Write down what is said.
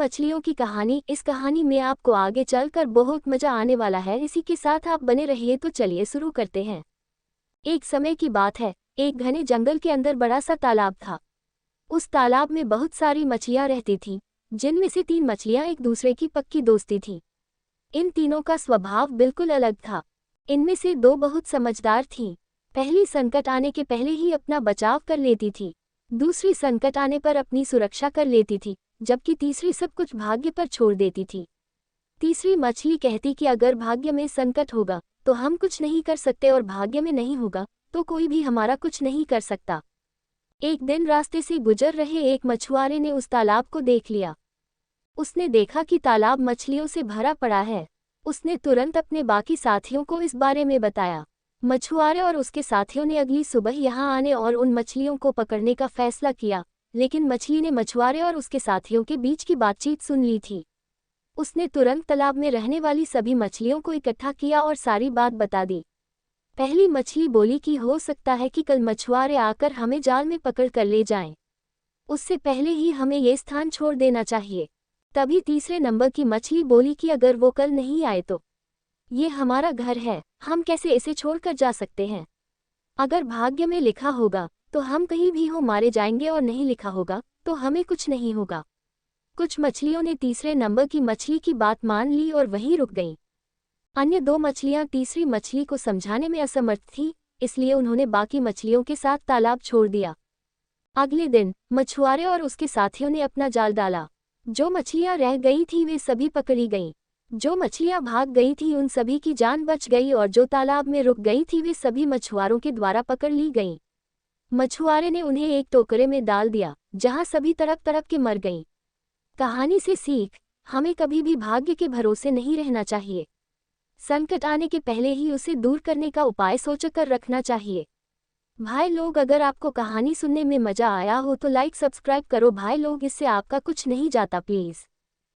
मछलियों की कहानी। इस कहानी में आपको आगे चलकर बहुत मजा आने वाला है। इसी के साथ आप बने रहिए। तो चलिए शुरू करते हैं। एक समय की बात है, एक घने जंगल के अंदर बड़ा सा तालाब था। उस तालाब में बहुत सारी मछलियां रहती थीं, जिनमें से 3 मछलियां एक दूसरे की पक्की दोस्ती थीं। इन तीनों का स्वभाव बिल्कुल अलग था। इनमें से 2 बहुत समझदार थीं। पहली संकट आने के पहले ही अपना बचाव कर लेती थी, दूसरी संकट आने पर अपनी सुरक्षा कर लेती थी, जबकि तीसरी सब कुछ भाग्य पर छोड़ देती थी। तीसरी मछली कहती कि अगर भाग्य में संकट होगा तो हम कुछ नहीं कर सकते, और भाग्य में नहीं होगा तो कोई भी हमारा कुछ नहीं कर सकता। एक दिन रास्ते से गुजर रहे एक मछुआरे ने उस तालाब को देख लिया। उसने देखा कि तालाब मछलियों से भरा पड़ा है। उसने तुरंत अपने बाकी साथियों को इस बारे में बताया। मछुआरे और उसके साथियों ने अगली सुबह यहाँ आने और उन मछलियों को पकड़ने का फैसला किया, लेकिन मछली ने मछुआरे और उसके साथियों के बीच की बातचीत सुन ली थी। उसने तुरंत तालाब में रहने वाली सभी मछलियों को इकट्ठा किया और सारी बात बता दी। पहली मछली बोली कि हो सकता है कि कल मछुआरे आकर हमें जाल में पकड़ कर ले जाएं। उससे पहले ही हमें ये स्थान छोड़ देना चाहिए। तभी तीसरे नंबर की मछली बोली कि अगर वो कल नहीं आए तो ये हमारा घर है, हम कैसे इसे छोड़कर जा सकते हैं। अगर भाग्य में लिखा होगा तो हम कहीं भी हो मारे जाएंगे, और नहीं लिखा होगा तो हमें कुछ नहीं होगा। कुछ मछलियों ने तीसरे नंबर की मछली की बात मान ली और वहीं रुक गईं। अन्य 2 मछलियां तीसरी मछली को समझाने में असमर्थ थीं, इसलिए उन्होंने बाकी मछलियों के साथ तालाब छोड़ दिया। अगले दिन मछुआरे और उसके साथियों ने अपना जाल डाला। जो मछलियां रह गई थीं वे सभी पकड़ी गईं। जो मछलियां भाग गई थीं उन सभी की जान बच गई, और जो तालाब में रुक गई थी वे सभी मछुआरों के द्वारा पकड़ ली गईं। मछुआरे ने उन्हें एक टोकरे में डाल दिया, जहां सभी तड़प तड़प के मर गईं। कहानी से सीख, हमें कभी भी भाग्य के भरोसे नहीं रहना चाहिए। संकट आने के पहले ही उसे दूर करने का उपाय सोचकर रखना चाहिए। भाई लोग, अगर आपको कहानी सुनने में मजा आया हो तो लाइक सब्सक्राइब करो भाई लोग, इससे आपका कुछ नहीं जाता प्लीज़।